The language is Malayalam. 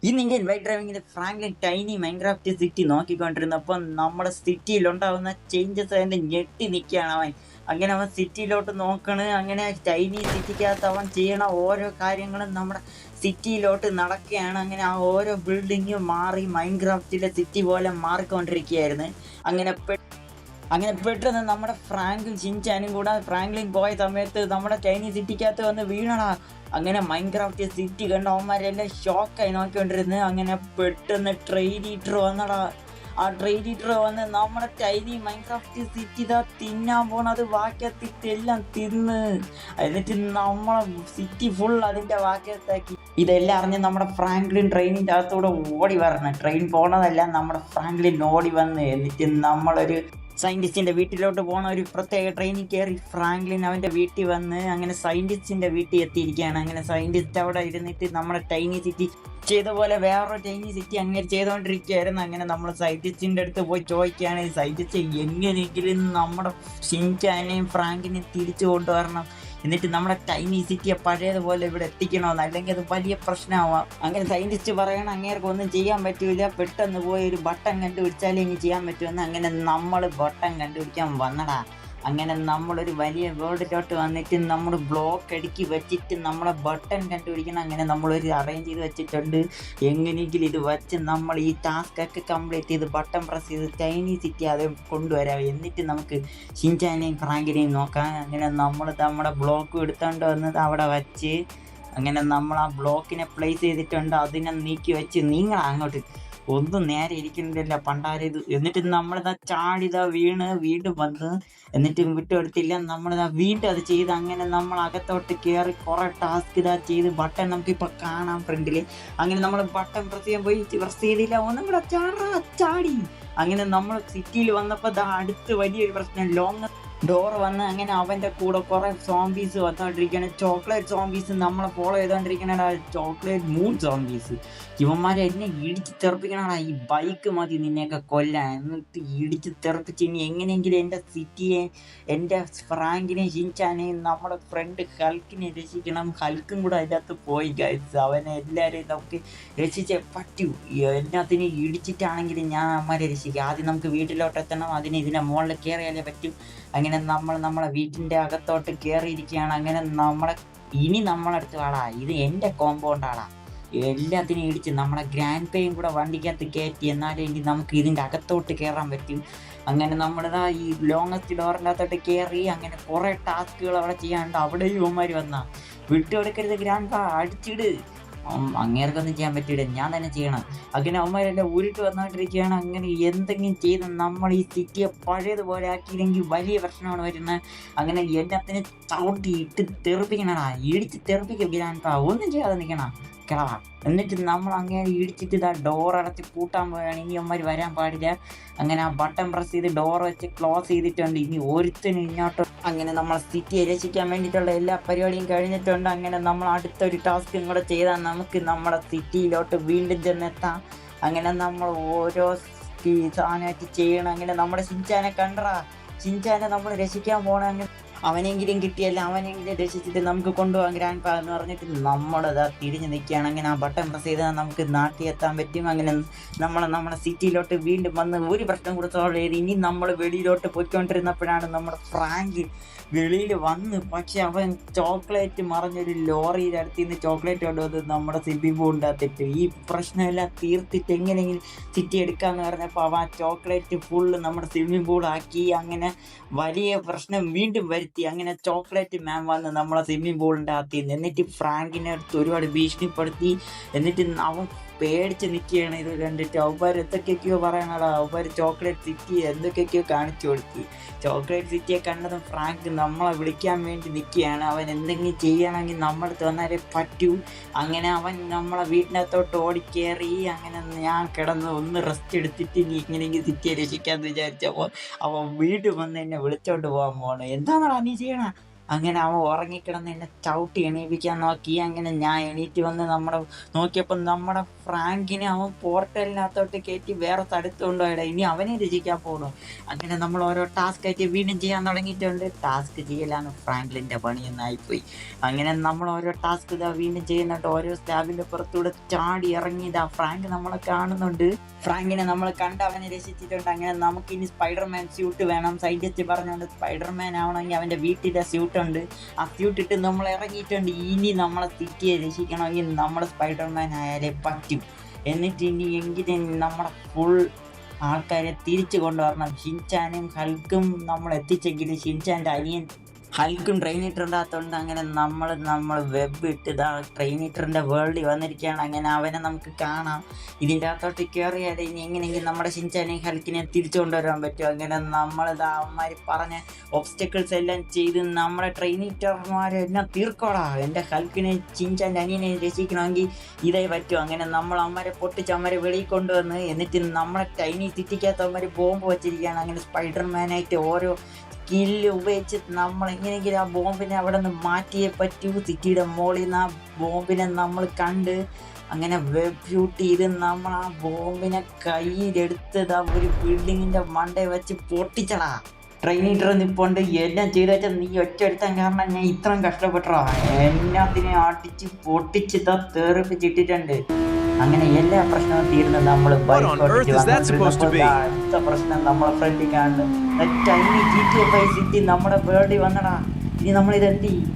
ഇന്ന് ഇന്ത്യൻ ബൈക്ക് ഡ്രൈവിംഗിൽ ഫ്രാങ്ക്ലിൻ ടൈനി മൈൻക്രാഫ്റ്റ് സിറ്റി നോക്കിക്കൊണ്ടിരുന്നപ്പോൾ നമ്മുടെ സിറ്റിയിലുണ്ടാവുന്ന ചേഞ്ചസ് അതിൻ്റെ ഞെട്ടി നിൽക്കുകയാണ് അവൻ. അങ്ങനെ അവൻ സിറ്റിയിലോട്ട് നോക്കണ്. അങ്ങനെ ടൈനി സിറ്റിക്കകത്ത് അവൻ ചെയ്യണ ഓരോ കാര്യങ്ങളും നമ്മുടെ സിറ്റിയിലോട്ട് നടക്കുകയാണ്. അങ്ങനെ ആ ഓരോ ബിൽഡിങ്ങും മാറി മൈൻക്രാഫ്റ്റിലെ സിറ്റി പോലെ മാറിക്കൊണ്ടിരിക്കുകയായിരുന്നു. അങ്ങനെ പെട്ടെന്ന് നമ്മുടെ ഫ്രാങ്ക്ലിൻ ഷിൻചാനും കൂടെ ഫ്രാങ്ക്ലിൻ പോയ സമയത്ത് നമ്മുടെ ടൈനി സിറ്റിക്കകത്ത് വന്ന് വീണടാ. അങ്ങനെ മൈൻക്രാഫ്റ്റ് സിറ്റി കണ്ട അവന്മാരെല്ലാം ഷോക്കായി നോക്കിക്കൊണ്ടിരുന്നത്. അങ്ങനെ പെട്ടെന്ന് ട്രെയിൻ ഈറ്റർ വന്നടാ. ആ ട്രെയിൻ ഈറ്റർ വന്ന് നമ്മുടെ ടൈനി മൈൻക്രാഫ്റ്റ് സിറ്റി ഇതാ തിന്നാൻ പോണത്. വാക്യത്തിട്ടെല്ലാം തിന്ന് എന്നിട്ട് നമ്മളെ സിറ്റി ഫുൾ അതിൻ്റെ വാക്യത്താക്കി. ഇതെല്ലാം അറിഞ്ഞ് നമ്മുടെ ഫ്രാങ്ക്ലിൻ ട്രെയിനിൻ്റെ അകത്തൂടെ ഓടി വരണം. ട്രെയിൻ പോണതല്ല, നമ്മുടെ ഫ്രാങ്ക്ലിൻ ഓടി വന്ന് എന്നിട്ട് നമ്മളൊരു സയൻറ്റിസ്റ്റിൻ്റെ വീട്ടിലോട്ട് പോണ ഒരു പ്രത്യേക ട്രെയിനിൽ കയറി ഫ്രാങ്ക്ലിൻ അവൻ്റെ വീട്ടിൽ വന്ന് അങ്ങനെ സയൻറ്റിസ്റ്റിൻ്റെ വീട്ടിൽ എത്തിയിരിക്കുകയാണ്. അങ്ങനെ സയൻറ്റിസ്റ്റ് അവിടെ ഇരുന്നിട്ട് നമ്മുടെ ടൈനി സിറ്റി ചെയ്ത പോലെ വേറൊരു ടൈനി സിറ്റി അങ്ങനെ ചെയ്തുകൊണ്ടിരിക്കുകയായിരുന്നു. അങ്ങനെ നമ്മൾ സയൻറ്റിസ്റ്റിൻ്റെ അടുത്ത് പോയി ചോദിക്കുകയാണ്, സയൻറ്റിസ്റ്റ് എങ്ങനെയെങ്കിലും നമ്മുടെ ഷിൻചാനെയും ഫ്രാങ്കിനെയും തിരിച്ചു കൊണ്ടുവരണം, എന്നിട്ട് നമ്മുടെ ടൈനി സിറ്റിയെ പഴയതുപോലെ ഇവിടെ എത്തിക്കണമെന്ന്, അല്ലെങ്കിൽ അത് വലിയ പ്രശ്നമാവാം. അങ്ങനെ സയൻറ്റിസ്റ്റ് പറയണം അങ്ങേർക്ക് ഒന്നും ചെയ്യാൻ പറ്റില്ല, പെട്ടെന്ന് പോയി ഒരു ബട്ടൺ കണ്ടുപിടിച്ചാലേ ഇനി ചെയ്യാൻ പറ്റുമെന്ന്. അങ്ങനെ നമ്മൾ ബട്ടൺ കണ്ടുപിടിക്കാൻ വന്നടാ. അങ്ങനെ നമ്മളൊരു വലിയ വേൾഡിലോട്ട് വന്നിട്ട് നമ്മൾ ബ്ലോക്ക് അടുക്കി വെച്ചിട്ട് നമ്മളെ ബട്ടൺ കണ്ടുപിടിക്കണം. അങ്ങനെ നമ്മളൊരു അറേഞ്ച് ചെയ്ത് വെച്ചിട്ടുണ്ട്. എങ്ങനെയെങ്കിലും ഇത് വെച്ച് നമ്മൾ ഈ ടാസ്ക് ഒക്കെ കംപ്ലീറ്റ് ചെയ്ത് ബട്ടൺ പ്രസ് ചെയ്ത് ടൈനി സിറ്റി അത് കൊണ്ടുവരാം, എന്നിട്ട് നമുക്ക് ഷിൻചാനെയും ഫ്രാങ്കിനെയും നോക്കാം. അങ്ങനെ നമ്മൾ നമ്മുടെ ബ്ലോക്ക് എടുത്തോണ്ട് വന്നത് അവിടെ വച്ച് അങ്ങനെ നമ്മൾ ആ ബ്ലോക്കിനെ പ്ലേസ് ചെയ്തിട്ടുണ്ട്. അതിനെ നീക്കി വെച്ച് നിങ്ങൾ അങ്ങോട്ട് ഒന്നും നേരെ ഇരിക്കുന്നില്ല പണ്ടാരത്. എന്നിട്ട് നമ്മളിതാ ചാടിതാ വീണ് വീണ്ടും വന്ന് എന്നിട്ട് വിട്ടുകൊടുത്തില്ല. നമ്മളിതാ വീണ്ടും അത് ചെയ്ത് അങ്ങനെ നമ്മൾ അകത്തോട്ട് കയറി കുറേ ടാസ്ക് ഇതാ ചെയ്ത് ബട്ടൺ നമുക്കിപ്പോൾ കാണാം ഫ്രണ്ടിൽ. അങ്ങനെ നമ്മൾ ബട്ടൺ പ്രസ് ചെയ്യാൻ പോയി പ്രസ് ചെയ്തില്ല, ഒന്നും കൂടെ ചാടി. അങ്ങനെ നമ്മൾ സിറ്റിയിൽ വന്നപ്പോൾ ഇതാ അടുത്ത് വലിയൊരു പ്രശ്നം, ലോങ് ഡോർ വന്ന് അങ്ങനെ അവൻ്റെ കൂടെ കുറേ സോംബീസ് വന്നുകൊണ്ടിരിക്കുകയാണ്. ചോക്ലേറ്റ് സോംബീസ് നമ്മളെ ഫോളോ ചെയ്തുകൊണ്ടിരിക്കണടാ. ചോക്ലേറ്റ് മൂൺ സോംബീസ് ഇവന്മാരെ എന്നെ ഇടിച്ച് തെറിപ്പിക്കണടാ. ഈ ബൈക്ക് മതി നിന്നെയൊക്കെ കൊല്ലാൻ, എന്നിട്ട് ഇടിച്ച് തെറിപ്പിച്ച് ഇനി എങ്ങനെയെങ്കിലും എൻ്റെ സിറ്റിയെ, എൻ്റെ ഫ്രാങ്കിനെ, ഷിൻചാനെയും നമ്മുടെ ഫ്രണ്ട് ഹൽക്കിനെ രക്ഷിക്കണം. ഹൽക്കും കൂടെ അതിനകത്ത് പോയി ഗൈസ്. അവനെ എല്ലാവരെയും നമുക്ക് രക്ഷിച്ചേ പറ്റൂ. എല്ലാത്തിനും ഇടിച്ചിട്ടാണെങ്കിലും ഞാൻ അവന്മാരെ രക്ഷിക്കാം. ആദ്യം നമുക്ക് വീട്ടിലോട്ട് എത്തണം, അതിന് ഇതിനെ മുകളിൽ കയറിയാലേ പറ്റും. അങ്ങനെ നമ്മളെ വീട്ടിൻ്റെ അകത്തോട്ട് കയറിയിരിക്കുകയാണ്. അങ്ങനെ ഇനി നമ്മളടുത്ത് ആളാ, ഇത് എൻ്റെ കോമ്പൗണ്ടാളാ, എല്ലാത്തിനും ഇടിച്ച് നമ്മളെ ഗ്രാൻഡ് പേയും കൂടെ വണ്ടിക്കകത്ത് കയറ്റി, എന്നാലും ഇനി നമുക്ക് ഇതിൻ്റെ അകത്തോട്ട് കയറാൻ പറ്റും. അങ്ങനെ നമ്മളിതാ ഈ ലോങ്ങസ്റ്റ് ഡോറിൻ്റെ അകത്തോട്ട് കയറി. അങ്ങനെ കുറേ ടാസ്കുകൾ അവിടെ ചെയ്യാനുണ്ട്. അവിടെ ഇവന്മാർ വന്നാ വിട്ടുകൊടുക്കരുത് ഗ്രാൻഡ് പാ, അടിച്ചിട്. അങ്ങേർക്കൊന്നും ചെയ്യാൻ പറ്റില്ല, ഞാൻ തന്നെ ചെയ്യണം. അങ്ങനെ അവന്മാരെല്ലാം ഊരിട്ട് വന്നുകൊണ്ടിരിക്കുകയാണ്. അങ്ങനെ എന്തെങ്കിലും ചെയ്ത് നമ്മൾ ഈ സിറ്റിയെ പഴയതുപോലെ ആക്കിയില്ലെങ്കിൽ വലിയ പ്രശ്നമാണ് വരുന്നത്. അങ്ങനെ എല്ലാത്തിനും ചവിട്ടി ഇട്ട് തെറിപ്പിക്കണടാ, ഇടിച്ച് തെറിപ്പിക്കുക ഗ്രാൻഡ് പാ, ഒന്നും ചെയ്യാതെ നിൽക്കണം കിളവാ. എന്നിട്ട് നമ്മൾ അങ്ങനെ ഇടിച്ചിട്ട് ഇതാ ഡോർ അടച്ച് പൂട്ടാൻ പോവുകയാണ്. ഇനി അവന്മാർ വരാൻ പാടില്ല. അങ്ങനെ ആ ബട്ടൺ പ്രസ് ചെയ്ത് ഡോർ വെച്ച് ക്ലോസ് ചെയ്തിട്ടുണ്ട്. ഇനി ഒരുത്തനും ഇങ്ങോട്ട്. അങ്ങനെ നമ്മൾ സിറ്റിയെ രക്ഷിക്കാൻ വേണ്ടിയിട്ടുള്ള എല്ലാ പരിപാടിയും കഴിഞ്ഞിട്ടുണ്ട്. അങ്ങനെ നമ്മൾ അടുത്തൊരു ടാസ്കും കൂടെ ചെയ്താൽ നമുക്ക് നമ്മുടെ സിറ്റിയിലോട്ട് വീണ്ടും ചെന്നെത്താം. അങ്ങനെ നമ്മൾ ഓരോ സാധനമായിട്ട് ചെയ്യണം. അങ്ങനെ നമ്മുടെ ഷിൻചാനെ കണ്ടറാ, ഷിൻചാനെ നമ്മൾ രക്ഷിക്കാൻ പോകണം. അങ്ങനെ അവനെങ്കിലും കിട്ടിയല്ല, അവനെങ്കിലും രക്ഷിച്ചിട്ട് നമുക്ക് കൊണ്ടുപോകാൻ ഗ്രാൻഡ് പാ എന്ന് പറഞ്ഞിട്ട് നമ്മളതാ തിരിഞ്ഞ് നിൽക്കുകയാണ്. അങ്ങനെ ആ ബട്ടൺ പ്രസ് ചെയ്താൽ നമുക്ക് നാട്ടിൽ എത്താൻ പറ്റും. അങ്ങനെ നമ്മുടെ സിറ്റിയിലോട്ട് വീണ്ടും വന്ന് ഒരു പ്രശ്നം കൂടെ സോൾവ് ചെയ്ത് ഇനി നമ്മൾ വെളിയിലോട്ട് പോയിക്കൊണ്ടിരുന്നപ്പോഴാണ് നമ്മുടെ ഫ്രാങ്ക് വെളിയിൽ വന്ന്. പക്ഷെ അവൻ ചോക്ലേറ്റ് മറിഞ്ഞൊരു ലോറിയുടെ അടുത്ത് നിന്ന് ചോക്ലേറ്റ് കൊണ്ടുവന്ന് നമ്മുടെ സ്വിമ്മിംഗ് പൂളിൻ്റെ അകത്തിട്ട് ഈ പ്രശ്നമെല്ലാം തീർത്തിട്ട് എങ്ങനെയെങ്കിലും സിറ്റി എടുക്കാമെന്ന് പറഞ്ഞപ്പോൾ അവൻ ആ ചോക്ലേറ്റ് ഫുള്ള് നമ്മുടെ സ്വിമ്മിംഗ് പൂളാക്കി. അങ്ങനെ വലിയ പ്രശ്നം വീണ്ടും വരുത്തി. അങ്ങനെ ചോക്ലേറ്റ് മാം വന്ന് നമ്മളെ സ്വിമ്മിംഗ് പൂളിൻ്റെ അകത്ത് നിന്ന് എന്നിട്ട് ഫ്രാങ്കിനെ അടുത്ത് ഒരുപാട് ഭീഷണിപ്പെടുത്തി. എന്നിട്ട് അവൻ പേടിച്ച് നിൽക്കുകയാണ്. ഇത് കണ്ടിട്ട് അവന്മാർ എന്തൊക്കെയൊക്കെയോ പറയണടാ, അവന്മാർ ചോക്ലേറ്റ് സിറ്റി എന്തൊക്കെയൊക്കെയോ കാണിച്ചു കൊടുത്ത്. ചോക്ലേറ്റ് സിറ്റിയെ കണ്ടതും ഫ്രാങ്ക് നമ്മളെ വിളിക്കാൻ വേണ്ടി നിൽക്കുകയാണ്. അവൻ എന്തെങ്കിലും ചെയ്യണമെങ്കിൽ നമ്മുടെ അടുത്ത് വന്നാലേ പറ്റൂ. അങ്ങനെ അവൻ നമ്മളെ വീട്ടിനകത്തോട്ട് ഓടിക്കേറി. അങ്ങനെ ഞാൻ കിടന്ന് ഒന്ന് റെസ്റ്റ് എടുത്തിട്ട് ഇനി ഇങ്ങനെയെങ്കിലും സിറ്റിയെ രക്ഷിക്കാമെന്ന് വിചാരിച്ചപ്പോൾ അവൻ വീണ്ടും വന്ന് എന്നെ വിളിച്ചോണ്ട് പോകാൻ പോകണം. എന്താണെടാ നീ ചെയ്യണ? അങ്ങനെ അവൻ ഉറങ്ങിക്കിടന്ന് എന്നെ ചവിട്ടി എണീപ്പിക്കാൻ നോക്കി. അങ്ങനെ ഞാൻ എണീറ്റ് വന്ന് നോക്കിയപ്പോൾ നമ്മുടെ ഫ്രാങ്കിനെ അവൻ പോർട്ടലിനകത്തോട്ട് കയറ്റി വേറെ സ്ഥലത്ത് കൊണ്ടുപോയിട. ഇനി അവനെ രചിക്കാൻ പോകണം. അങ്ങനെ നമ്മൾ ഓരോ ടാസ്ക് ആയിട്ട് വീണ്ടും ചെയ്യാൻ തുടങ്ങിയിട്ടുണ്ട്. ടാസ്ക് ചെയ്യലാണ് ഫ്രാങ്ക്ലിൻ്റെ പണിയെന്നായിപ്പോയി. അങ്ങനെ നമ്മൾ ഓരോ ടാസ്ക് ഇതാ വീണ്ടും ചെയ്യുന്നുണ്ട്. ഓരോ സ്ലാബിൻ്റെ പുറത്തൂടെ ചാടി ഇറങ്ങിയതാ ഫ്രാങ്ക് നമ്മളെ കാണുന്നുണ്ട്. ഫ്രാങ്കിനെ നമ്മൾ കണ്ട് അവനെ രക്ഷിച്ചിട്ടുണ്ട്. അങ്ങനെ നമുക്കിനി സ്പൈഡർമാൻ സ്യൂട്ട് വേണം. സൈന്റിസ്റ്റ് പറഞ്ഞുകൊണ്ട് സ്പൈഡർമാൻ ആവണമെങ്കിൽ അവൻ്റെ വീട്ടിലെ സ്യൂട്ടുണ്ട്. ആ സ്യൂട്ട് ഇട്ട് നമ്മൾ ഇറങ്ങിയിട്ടുണ്ട്. ഇനി നമ്മളെ സിറ്റിയെ രക്ഷിക്കണമെങ്കിൽ നമ്മൾ സ്പൈഡർമാൻ ആയാലേ പറ്റും. എന്നിട്ട് ഇനി എങ്കിലും നമ്മുടെ ഫുൾ ആൾക്കാരെ തിരിച്ചു കൊണ്ടുവരണം. ഷിൻചാനും ഹൽക്കും നമ്മൾ എത്തിച്ചെങ്കിലും ഷിൻചാൻ്റെ അനിയൻ ഹൽക്കും ട്രെയിനിട്ടുണ്ടാകത്തോണ്ട് അങ്ങനെ നമ്മൾ വെബ് ഇട്ട് ഇതാ ട്രെയിനിറ്ററിൻ്റെ വേൾഡിൽ വന്നിരിക്കുകയാണ്. അങ്ങനെ അവനെ നമുക്ക് കാണാം. ഇതിൻ്റെ അകത്തോട്ട് കയറിയാൽ ഇനി എങ്ങനെയെങ്കിലും നമ്മുടെ ഷിൻചാനെയും ഹൽക്കിനെ തിരിച്ചു കൊണ്ടുവരാൻ പറ്റും. അങ്ങനെ നമ്മളിതാ അവന്മാർ പറഞ്ഞ ഒബ്സ്റ്റക്കിൾസ് എല്ലാം ചെയ്ത് നമ്മുടെ ട്രെയിനിറ്റർമാരെ എല്ലാം തീർക്കോടാ. എൻ്റെ ഹൽക്കിനെ ഷിൻചാൻ്റെ അനിയനെ രക്ഷിക്കണമെങ്കിൽ ഇതേ പറ്റും. അങ്ങനെ നമ്മൾ അവന്മാരെ പൊട്ടിച്ച് അവന്മാരെ വെളിയിൽ കൊണ്ടുവന്ന് എന്നിട്ട് നമ്മളെ ടൈനി സിറ്റിക്കകത്ത് അവന്മാർ ബോംബ് വെച്ചിരിക്കുകയാണ്. അങ്ങനെ സ്പൈഡർമാനായിട്ട് ഓരോ സ്കില്ല് ഉപയോഗിച്ച് നമ്മൾ എങ്ങനെയെങ്കിലും ആ ബോംബിനെ അവിടെ നിന്ന് മാറ്റിയേ പറ്റൂ. സിറ്റിയുടെ മുകളിൽ നിന്ന് ആ ബോംബിനെ നമ്മൾ കണ്ട് അങ്ങനെ വെബ് ഷൂട്ട് ചെയ്ത് നമ്മൾ ആ ബോംബിനെ കയ്യിലെടുത്തതാ ഒരു ബിൽഡിങ്ങിൻ്റെ മണ്ടയിൽ വെച്ച് പൊട്ടിച്ചടാ. ട്രെയിനിട്ടർ നിപ്പോണ്ട് എല്ലാം ചെയ്തു വെച്ചാൽ നീ ഒറ്റയെടുത്താൻ കാരണം ഞാൻ ഇത്രയും കഷ്ടപ്പെട്ടോ. എല്ലാത്തിനെ അടിച്ച് പൊട്ടിച്ചിതാ തെറിപ്പിച്ചിട്ടിട്ടുണ്ട്. അങ്ങനെ എല്ലാ പ്രശ്നവും തീർന്ന് നമ്മൾ അടുത്ത പ്രശ്നം നമ്മളെ ഫ്രണ്ടിൽ കാണുന്നു. GTA 5 സിറ്റി നമ്മുടെ വേൾഡിൽ വന്നടാ. ഇനി നമ്മളിതെന്ത് ചെയ്യും?